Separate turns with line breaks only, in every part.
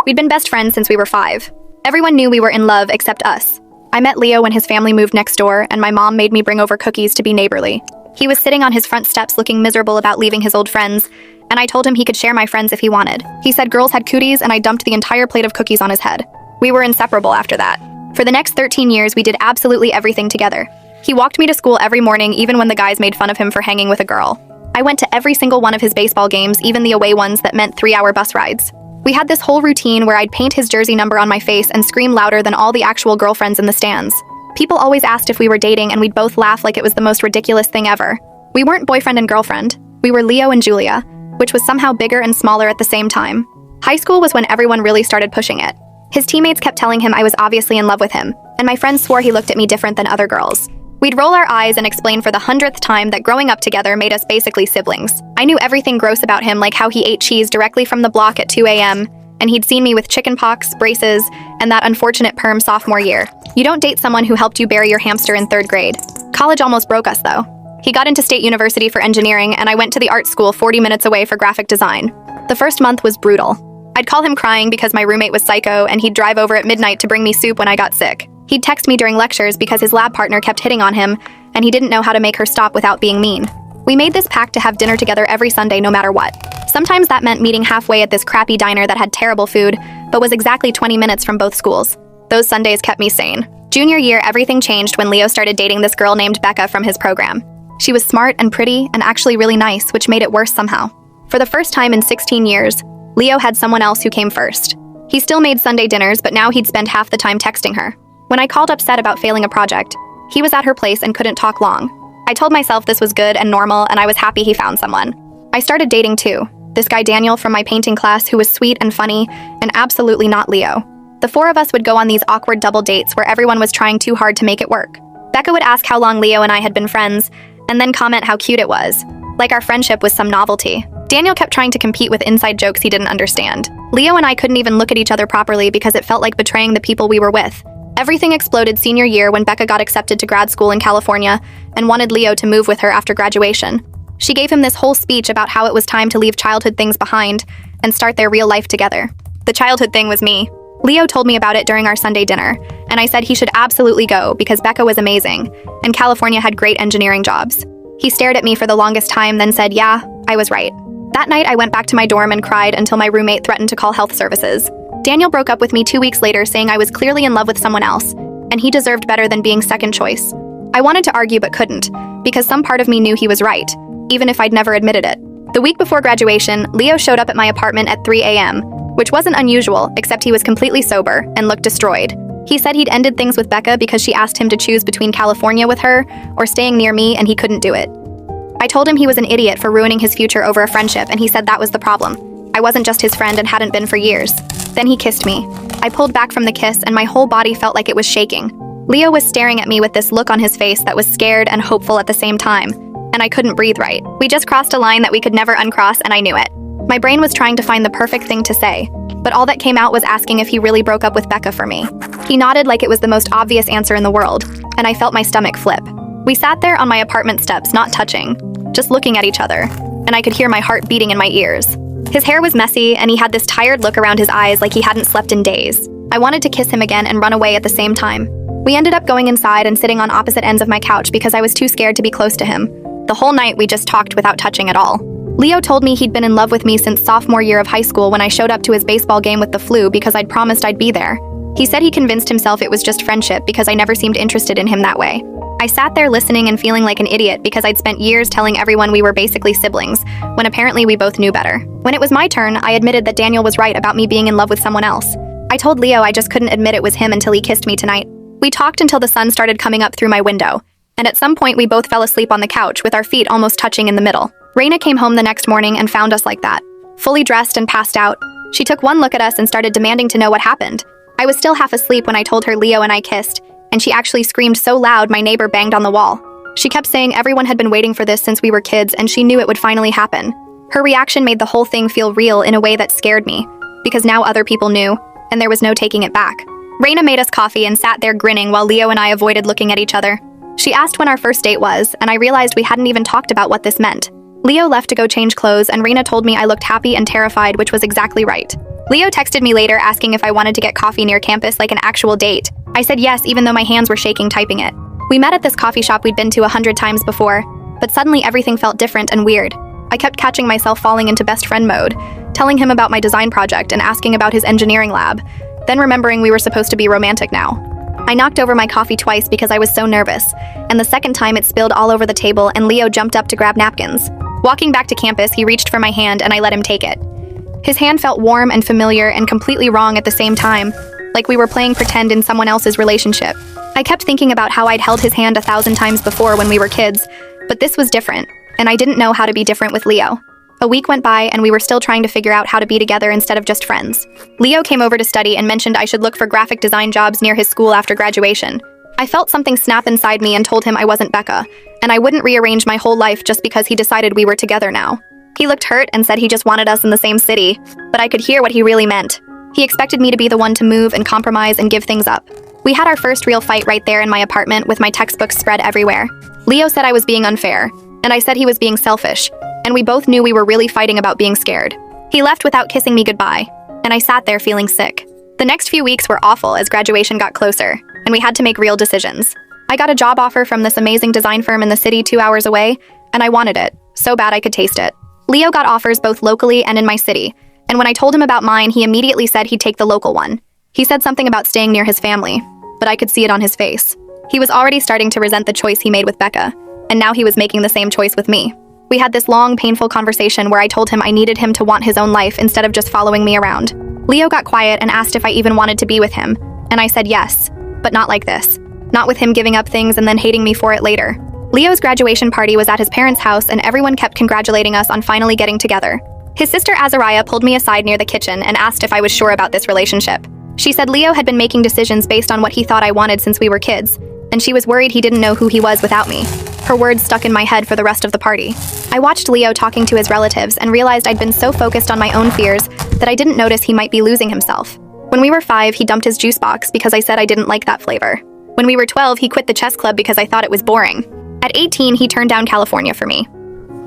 We'd been best friends since we were 5. Everyone knew we were in love except us. I met Leo when his family moved next door, and my mom made me bring over cookies to be neighborly. He was sitting on his front steps looking miserable about leaving his old friends, and I told him he could share my friends if he wanted. He said girls had cooties, and I dumped the entire plate of cookies on his head. We were inseparable after that. For the next 13 years, we did absolutely everything together. He walked me to school every morning, even when the guys made fun of him for hanging with a girl. I went to every single one of his baseball games, even the away ones that meant 3-hour bus rides. We had this whole routine where I'd paint his jersey number on my face and scream louder than all the actual girlfriends in the stands. People always asked if we were dating, and we'd both laugh like it was the most ridiculous thing ever. We weren't boyfriend and girlfriend. We were Leo and Julia, which was somehow bigger and smaller at the same time. High school was when everyone really started pushing it. His teammates kept telling him I was obviously in love with him, and my friends swore he looked at me different than other girls. We'd roll our eyes and explain for the 100th time that growing up together made us basically siblings. I knew everything gross about him, like how he ate cheese directly from the block at 2 a.m., and he'd seen me with chickenpox, braces, and that unfortunate perm sophomore year. You don't date someone who helped you bury your hamster in 3rd grade. College almost broke us, though. He got into State University for engineering, and I went to the art school 40 minutes away for graphic design. The first month was brutal. I'd call him crying because my roommate was psycho, and he'd drive over at midnight to bring me soup when I got sick. He'd text me during lectures because his lab partner kept hitting on him, and he didn't know how to make her stop without being mean. We made this pact to have dinner together every Sunday no matter what. Sometimes that meant meeting halfway at this crappy diner that had terrible food, but was exactly 20 minutes from both schools. Those Sundays kept me sane. Junior year, everything changed when Leo started dating this girl named Becca from his program. She was smart and pretty and actually really nice, which made it worse somehow. For the first time in 16 years, Leo had someone else who came first. He still made Sunday dinners, but now he'd spend half the time texting her. When I called upset about failing a project, he was at her place and couldn't talk long. I told myself this was good and normal, and I was happy he found someone. I started dating too. This guy Daniel from my painting class who was sweet and funny, and absolutely not Leo. The 4 of us would go on these awkward double dates where everyone was trying too hard to make it work. Becca would ask how long Leo and I had been friends, and then comment how cute it was, like our friendship was some novelty. Daniel kept trying to compete with inside jokes he didn't understand. Leo and I couldn't even look at each other properly because it felt like betraying the people we were with. Everything exploded senior year when Becca got accepted to grad school in California and wanted Leo to move with her after graduation. She gave him this whole speech about how it was time to leave childhood things behind and start their real life together. The childhood thing was me. Leo told me about it during our Sunday dinner, and I said he should absolutely go because Becca was amazing, and California had great engineering jobs. He stared at me for the longest time, then said, yeah, I was right. That night, I went back to my dorm and cried until my roommate threatened to call health services. Daniel broke up with me 2 weeks later, saying I was clearly in love with someone else, and he deserved better than being second choice. I wanted to argue but couldn't, because some part of me knew he was right, even if I'd never admitted it. The week before graduation, Leo showed up at my apartment at 3 a.m., which wasn't unusual, except he was completely sober and looked destroyed. He said he'd ended things with Becca because she asked him to choose between California with her or staying near me, and he couldn't do it. I told him he was an idiot for ruining his future over a friendship, and he said that was the problem. I wasn't just his friend and hadn't been for years. Then he kissed me. I pulled back from the kiss, and my whole body felt like it was shaking. Leo was staring at me with this look on his face that was scared and hopeful at the same time, and I couldn't breathe right. We just crossed a line that we could never uncross, and I knew it. My brain was trying to find the perfect thing to say, but all that came out was asking if he really broke up with Becca for me. He nodded like it was the most obvious answer in the world, and I felt my stomach flip. We sat there on my apartment steps, not touching, just looking at each other, and I could hear my heart beating in my ears. His hair was messy, and he had this tired look around his eyes like he hadn't slept in days. I wanted to kiss him again and run away at the same time. We ended up going inside and sitting on opposite ends of my couch because I was too scared to be close to him. The whole night we just talked without touching at all. Leo told me he'd been in love with me since sophomore year of high school when I showed up to his baseball game with the flu because I'd promised I'd be there. He said he convinced himself it was just friendship because I never seemed interested in him that way. I sat there listening and feeling like an idiot because I'd spent years telling everyone we were basically siblings, when apparently we both knew better. When it was my turn, I admitted that Daniel was right about me being in love with someone else. I told Leo I just couldn't admit it was him until he kissed me tonight. We talked until the sun started coming up through my window, and at some point we both fell asleep on the couch with our feet almost touching in the middle. Raina came home the next morning and found us like that, fully dressed and passed out. She took one look at us and started demanding to know what happened. I was still half asleep when I told her Leo and I kissed, and she actually screamed so loud my neighbor banged on the wall. She kept saying everyone had been waiting for this since we were kids and she knew it would finally happen. Her reaction made the whole thing feel real in a way that scared me, because now other people knew, and there was no taking it back. Raina made us coffee and sat there grinning while Leo and I avoided looking at each other. She asked when our first date was, and I realized we hadn't even talked about what this meant. Leo left to go change clothes, and Raina told me I looked happy and terrified, which was exactly right. Leo texted me later asking if I wanted to get coffee near campus like an actual date. I said yes, even though my hands were shaking typing it. We met at this coffee shop we'd been to 100 times before, but suddenly everything felt different and weird. I kept catching myself falling into best friend mode, telling him about my design project and asking about his engineering lab, then remembering we were supposed to be romantic now. I knocked over my coffee twice because I was so nervous, and the second time it spilled all over the table and Leo jumped up to grab napkins. Walking back to campus, he reached for my hand and I let him take it. His hand felt warm and familiar and completely wrong at the same time, like we were playing pretend in someone else's relationship. I kept thinking about how I'd held his hand 1,000 times before when we were kids, but this was different, and I didn't know how to be different with Leo. A week went by and we were still trying to figure out how to be together instead of just friends. Leo came over to study and mentioned I should look for graphic design jobs near his school after graduation. I felt something snap inside me and told him I wasn't Becca, and I wouldn't rearrange my whole life just because he decided we were together now. He looked hurt and said he just wanted us in the same city, but I could hear what he really meant. He expected me to be the one to move and compromise and give things up. We had our first real fight right there in my apartment with my textbooks spread everywhere. Leo said I was being unfair, and I said he was being selfish, and we both knew we were really fighting about being scared. He left without kissing me goodbye, and I sat there feeling sick. The next few weeks were awful as graduation got closer, and we had to make real decisions. I got a job offer from this amazing design firm in the city 2 hours away, and I wanted it, so bad I could taste it. Leo got offers both locally and in my city, and when I told him about mine, he immediately said he'd take the local one. He said something about staying near his family, but I could see it on his face. He was already starting to resent the choice he made with Becca, and now he was making the same choice with me. We had this long, painful conversation where I told him I needed him to want his own life instead of just following me around. Leo got quiet and asked if I even wanted to be with him, and I said yes, but not like this. Not with him giving up things and then hating me for it later. Leo's graduation party was at his parents' house and everyone kept congratulating us on finally getting together. His sister Azariah pulled me aside near the kitchen and asked if I was sure about this relationship. She said Leo had been making decisions based on what he thought I wanted since we were kids, and she was worried he didn't know who he was without me. Her words stuck in my head for the rest of the party. I watched Leo talking to his relatives and realized I'd been so focused on my own fears that I didn't notice he might be losing himself. When we were 5, he dumped his juice box because I said I didn't like that flavor. When we were 12, he quit the chess club because I thought it was boring. At 18, he turned down California for me.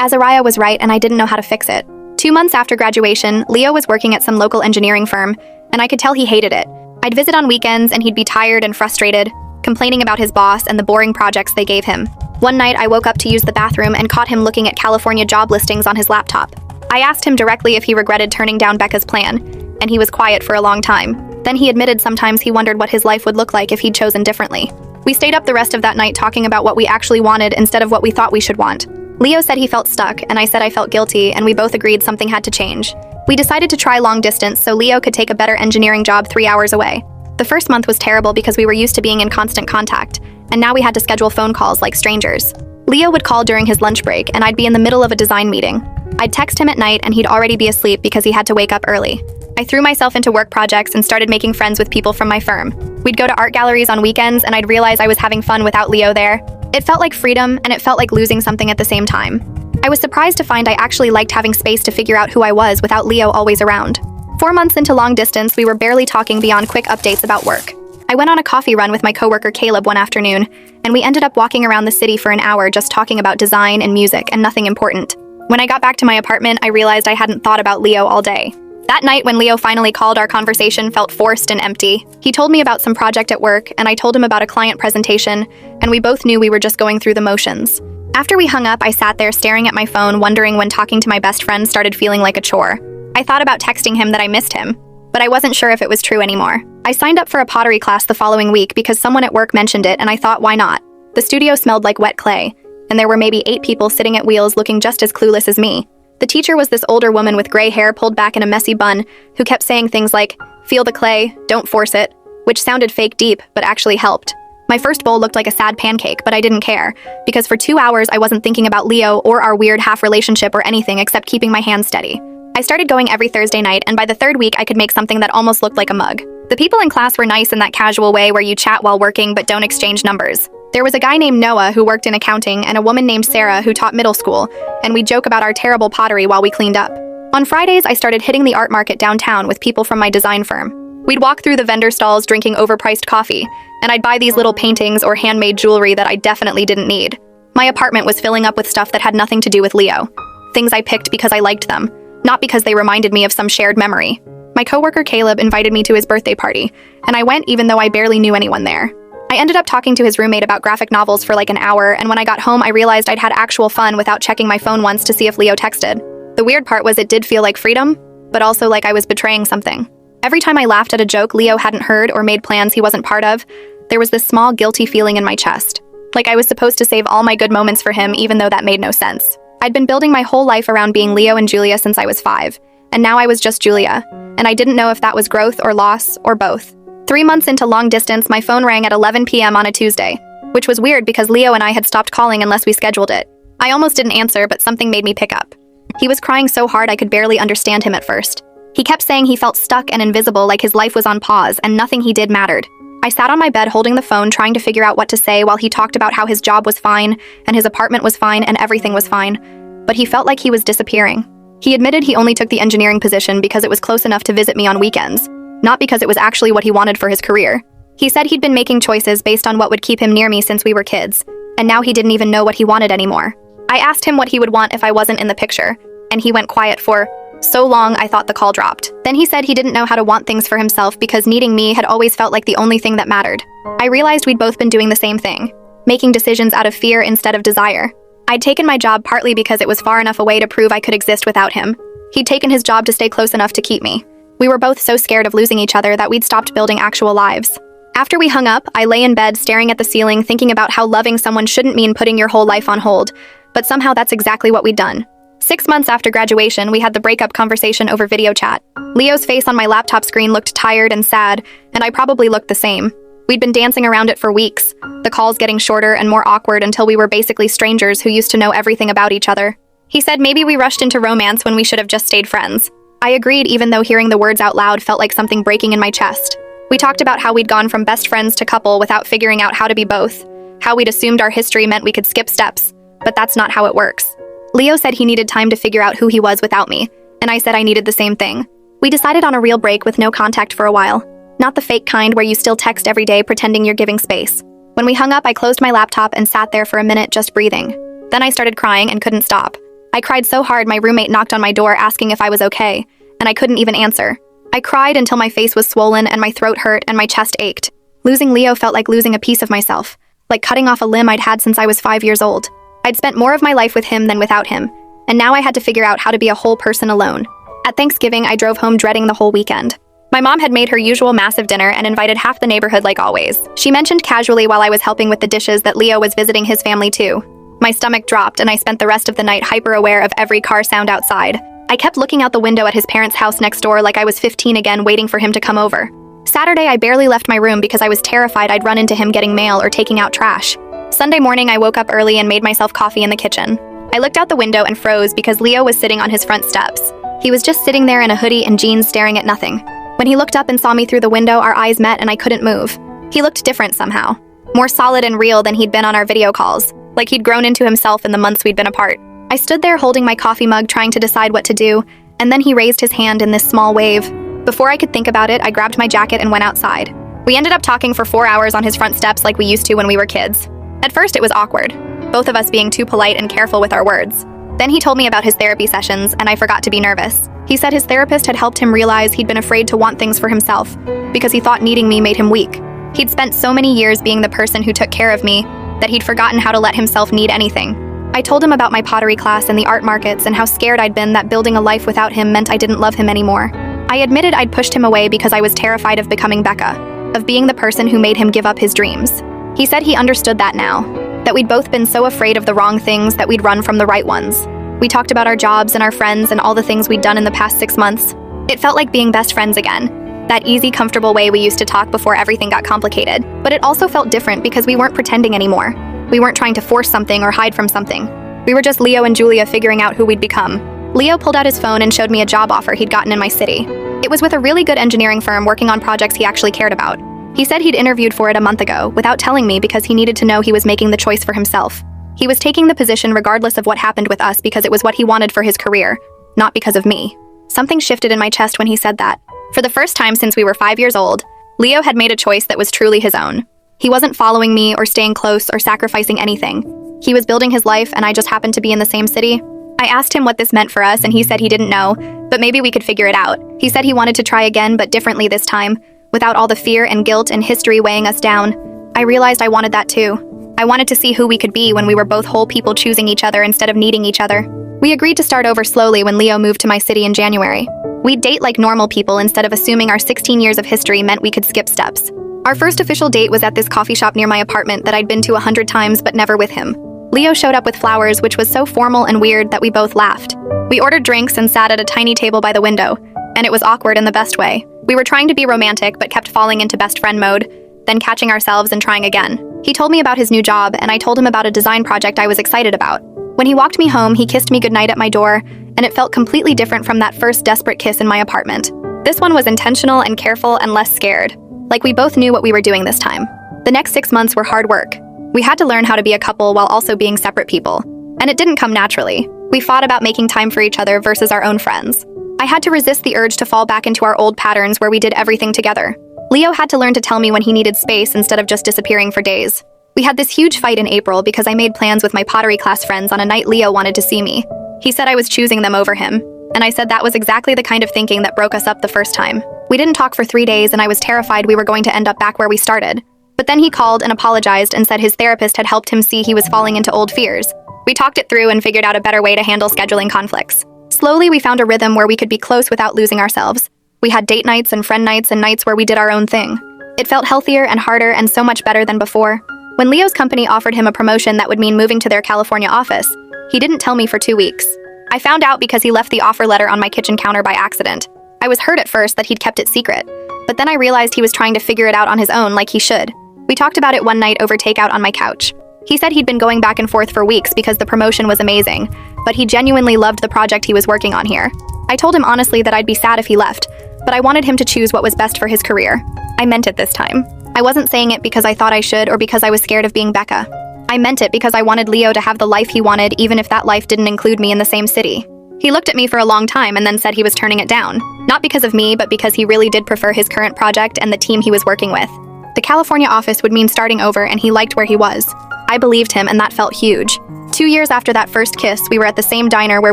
Azariah was right and I didn't know how to fix it. 2 months after graduation, Leo was working at some local engineering firm, and I could tell he hated it. I'd visit on weekends and he'd be tired and frustrated, complaining about his boss and the boring projects they gave him. One night, I woke up to use the bathroom and caught him looking at California job listings on his laptop. I asked him directly if he regretted turning down Becca's plan, and he was quiet for a long time. Then he admitted sometimes he wondered what his life would look like if he'd chosen differently. We stayed up the rest of that night talking about what we actually wanted instead of what we thought we should want. Leo said he felt stuck, and I said I felt guilty, and we both agreed something had to change. We decided to try long distance so Leo could take a better engineering job 3 hours away. The first month was terrible because we were used to being in constant contact, and now we had to schedule phone calls like strangers. Leo would call during his lunch break, and I'd be in the middle of a design meeting. I'd text him at night, and he'd already be asleep because he had to wake up early. I threw myself into work projects and started making friends with people from my firm. We'd go to art galleries on weekends, and I'd realize I was having fun without Leo there. It felt like freedom, and it felt like losing something at the same time. I was surprised to find I actually liked having space to figure out who I was without Leo always around. 4 months into long distance, we were barely talking beyond quick updates about work. I went on a coffee run with my coworker Caleb one afternoon, and we ended up walking around the city for an hour just talking about design and music and nothing important. When I got back to my apartment, I realized I hadn't thought about Leo all day. That night, when Leo finally called, our conversation felt forced and empty. He told me about some project at work, and I told him about a client presentation, and we both knew we were just going through the motions. After we hung up, I sat there staring at my phone, wondering when talking to my best friend started feeling like a chore. I thought about texting him that I missed him, but I wasn't sure if it was true anymore. I signed up for a pottery class the following week because someone at work mentioned it, and I thought, why not? The studio smelled like wet clay, and there were maybe 8 people sitting at wheels looking just as clueless as me. The teacher was this older woman with gray hair pulled back in a messy bun who kept saying things like, "Feel the clay, don't force it," which sounded fake deep, but actually helped. My first bowl looked like a sad pancake, but I didn't care, because for 2 hours I wasn't thinking about Leo or our weird half-relationship or anything except keeping my hands steady. I started going every Thursday night, and by the 3rd week I could make something that almost looked like a mug. The people in class were nice in that casual way where you chat while working but don't exchange numbers. There was a guy named Noah who worked in accounting and a woman named Sarah who taught middle school, and we'd joke about our terrible pottery while we cleaned up. On Fridays, I started hitting the art market downtown with people from my design firm. We'd walk through the vendor stalls drinking overpriced coffee, and I'd buy these little paintings or handmade jewelry that I definitely didn't need. My apartment was filling up with stuff that had nothing to do with Leo. Things I picked because I liked them, not because they reminded me of some shared memory. My coworker Caleb invited me to his birthday party, and I went even though I barely knew anyone there. I ended up talking to his roommate about graphic novels for like an hour, and when I got home I realized I'd had actual fun without checking my phone once to see if Leo texted. The weird part was it did feel like freedom, but also like I was betraying something. Every time I laughed at a joke Leo hadn't heard or made plans he wasn't part of, there was this small guilty feeling in my chest. Like I was supposed to save all my good moments for him even though that made no sense. I'd been building my whole life around being Leo and Julia since I was 5, and now I was just Julia, and I didn't know if that was growth or loss or both. 3 months into long distance, my phone rang at 11 p.m. on a Tuesday, which was weird because Leo and I had stopped calling unless we scheduled it. I almost didn't answer, but something made me pick up. He was crying so hard I could barely understand him at first. He kept saying he felt stuck and invisible, like his life was on pause and nothing he did mattered. I sat on my bed holding the phone trying to figure out what to say while he talked about how his job was fine and his apartment was fine and everything was fine, but he felt like he was disappearing. He admitted he only took the engineering position because it was close enough to visit me on weekends, not because it was actually what he wanted for his career. He said he'd been making choices based on what would keep him near me since we were kids, and now he didn't even know what he wanted anymore. I asked him what he would want if I wasn't in the picture, and he went quiet for so long I thought the call dropped. Then he said he didn't know how to want things for himself because needing me had always felt like the only thing that mattered. I realized we'd both been doing the same thing, making decisions out of fear instead of desire. I'd taken my job partly because it was far enough away to prove I could exist without him. He'd taken his job to stay close enough to keep me. We were both so scared of losing each other that we'd stopped building actual lives. After we hung up, I lay in bed staring at the ceiling thinking about how loving someone shouldn't mean putting your whole life on hold, but somehow that's exactly what we'd done. 6 months after graduation, we had the breakup conversation over video chat. Leo's face on my laptop screen looked tired and sad, and I probably looked the same. We'd been dancing around it for weeks, the calls getting shorter and more awkward until we were basically strangers who used to know everything about each other. He said maybe we rushed into romance when we should have just stayed friends. I agreed even though hearing the words out loud felt like something breaking in my chest. We talked about how we'd gone from best friends to couple without figuring out how to be both, how we'd assumed our history meant we could skip steps, but that's not how it works. Leo said he needed time to figure out who he was without me, and I said I needed the same thing. We decided on a real break with no contact for a while. Not the fake kind where you still text every day pretending you're giving space. When we hung up, I closed my laptop and sat there for a minute just breathing. Then I started crying and couldn't stop. I cried so hard my roommate knocked on my door asking if I was okay, and I couldn't even answer. I cried until my face was swollen and my throat hurt and my chest ached. Losing Leo felt like losing a piece of myself, like cutting off a limb I'd had since I was 5 years old. I'd spent more of my life with him than without him, and now I had to figure out how to be a whole person alone. At Thanksgiving, I drove home dreading the whole weekend. My mom had made her usual massive dinner and invited half the neighborhood like always. She mentioned casually while I was helping with the dishes that Leo was visiting his family too. My stomach dropped and I spent the rest of the night hyper-aware of every car sound outside. I kept looking out the window at his parents' house next door like I was 15 again, waiting for him to come over. Saturday, I barely left my room because I was terrified I'd run into him getting mail or taking out trash. Sunday morning, I woke up early and made myself coffee in the kitchen. I looked out the window and froze because Leo was sitting on his front steps. He was just sitting there in a hoodie and jeans staring at nothing. When he looked up and saw me through the window, our eyes met and I couldn't move. He looked different somehow. More solid and real than he'd been on our video calls, like he'd grown into himself in the months we'd been apart. I stood there holding my coffee mug trying to decide what to do, and then he raised his hand in this small wave. Before I could think about it, I grabbed my jacket and went outside. We ended up talking for 4 hours on his front steps like we used to when we were kids. At first it was awkward, both of us being too polite and careful with our words. Then he told me about his therapy sessions, and I forgot to be nervous. He said his therapist had helped him realize he'd been afraid to want things for himself, because he thought needing me made him weak. He'd spent so many years being the person who took care of me, that he'd forgotten how to let himself need anything. I told him about my pottery class and the art markets and how scared I'd been that building a life without him meant I didn't love him anymore. I admitted I'd pushed him away because I was terrified of becoming Becca, of being the person who made him give up his dreams. He said he understood that now, that we'd both been so afraid of the wrong things that we'd run from the right ones. We talked about our jobs and our friends and all the things we'd done in the past 6 months. It felt like being best friends again, that easy, comfortable way we used to talk before everything got complicated. But it also felt different because we weren't pretending anymore. We weren't trying to force something or hide from something. We were just Leo and Julia figuring out who we'd become. Leo pulled out his phone and showed me a job offer he'd gotten in my city. It was with a really good engineering firm working on projects he actually cared about. He said he'd interviewed for it a month ago, without telling me because he needed to know he was making the choice for himself. He was taking the position regardless of what happened with us because it was what he wanted for his career, not because of me. Something shifted in my chest when he said that. For the first time since we were 5 years old, Leo had made a choice that was truly his own. He wasn't following me or staying close or sacrificing anything. He was building his life and I just happened to be in the same city. I asked him what this meant for us, and he said he didn't know, but maybe we could figure it out. He said he wanted to try again, but differently this time, without all the fear and guilt and history weighing us down. I realized I wanted that too. I wanted to see who we could be when we were both whole people choosing each other instead of needing each other. We agreed to start over slowly when Leo moved to my city in January. We'd date like normal people instead of assuming our 16 years of history meant we could skip steps. Our first official date was at this coffee shop near my apartment that I'd been to 100 times but never with him. Leo showed up with flowers, which was so formal and weird that we both laughed. We ordered drinks and sat at a tiny table by the window, and it was awkward in the best way. We were trying to be romantic but kept falling into best friend mode, then catching ourselves and trying again. He told me about his new job, and I told him about a design project I was excited about. When he walked me home, he kissed me goodnight at my door, and it felt completely different from that first desperate kiss in my apartment. This one was intentional and careful and less scared. Like we both knew what we were doing this time. The next 6 months were hard work. We had to learn how to be a couple while also being separate people. And it didn't come naturally. We fought about making time for each other versus our own friends. I had to resist the urge to fall back into our old patterns where we did everything together. Leo had to learn to tell me when he needed space instead of just disappearing for days. We had this huge fight in April because I made plans with my pottery class friends on a night Leo wanted to see me. He said I was choosing them over him, and I said that was exactly the kind of thinking that broke us up the first time. We didn't talk for 3 days, and I was terrified we were going to end up back where we started. But then he called and apologized and said his therapist had helped him see he was falling into old fears. We talked it through and figured out a better way to handle scheduling conflicts. Slowly, we found a rhythm where we could be close without losing ourselves. We had date nights and friend nights and nights where we did our own thing. It felt healthier and harder and so much better than before. When Leo's company offered him a promotion that would mean moving to their California office, he didn't tell me for 2 weeks. I found out because he left the offer letter on my kitchen counter by accident. I was hurt at first that he'd kept it secret, but then I realized he was trying to figure it out on his own like he should. We talked about it one night over takeout on my couch. He said he'd been going back and forth for weeks because the promotion was amazing, but he genuinely loved the project he was working on here. I told him honestly that I'd be sad if he left, but I wanted him to choose what was best for his career. I meant it this time. I wasn't saying it because I thought I should or because I was scared of being Becca. I meant it because I wanted Leo to have the life he wanted even if that life didn't include me in the same city. He looked at me for a long time and then said he was turning it down. Not because of me, but because he really did prefer his current project and the team he was working with. The California office would mean starting over and he liked where he was. I believed him and that felt huge. 2 years after that first kiss, we were at the same diner where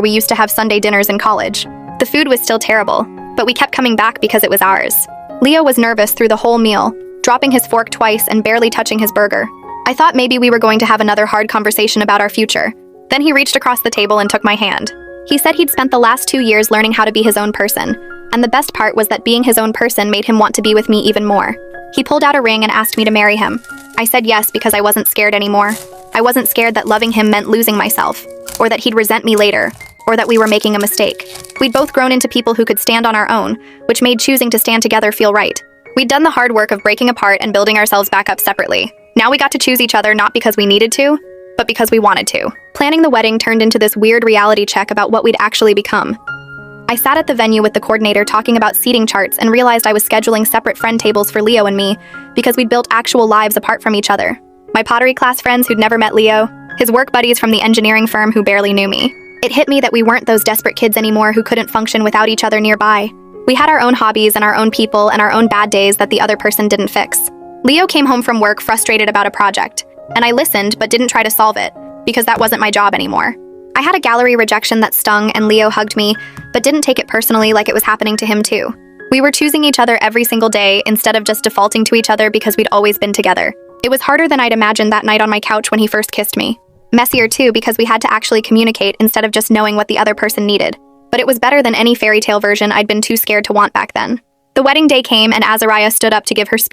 we used to have Sunday dinners in college. The food was still terrible, but we kept coming back because it was ours. Leo was nervous through the whole meal, dropping his fork twice and barely touching his burger. I thought maybe we were going to have another hard conversation about our future. Then he reached across the table and took my hand. He said he'd spent the last 2 years learning how to be his own person, and the best part was that being his own person made him want to be with me even more. He pulled out a ring and asked me to marry him. I said yes because I wasn't scared anymore. I wasn't scared that loving him meant losing myself, or that he'd resent me later, or that we were making a mistake. We'd both grown into people who could stand on our own, which made choosing to stand together feel right. We'd done the hard work of breaking apart and building ourselves back up separately. Now we got to choose each other not because we needed to, but because we wanted to. Planning the wedding turned into this weird reality check about what we'd actually become. I sat at the venue with the coordinator talking about seating charts and realized I was scheduling separate friend tables for Leo and me because we'd built actual lives apart from each other. My pottery class friends who'd never met Leo, his work buddies from the engineering firm who barely knew me. It hit me that we weren't those desperate kids anymore who couldn't function without each other nearby. We had our own hobbies and our own people and our own bad days that the other person didn't fix. Leo came home from work frustrated about a project, and I listened but didn't try to solve it because that wasn't my job anymore. I had a gallery rejection that stung and Leo hugged me, but didn't take it personally like it was happening to him too. We were choosing each other every single day instead of just defaulting to each other because we'd always been together. It was harder than I'd imagined that night on my couch when he first kissed me. Messier too because we had to actually communicate instead of just knowing what the other person needed. But it was better than any fairy tale version I'd been too scared to want back then. The wedding day came and Azariah stood up to give her speech.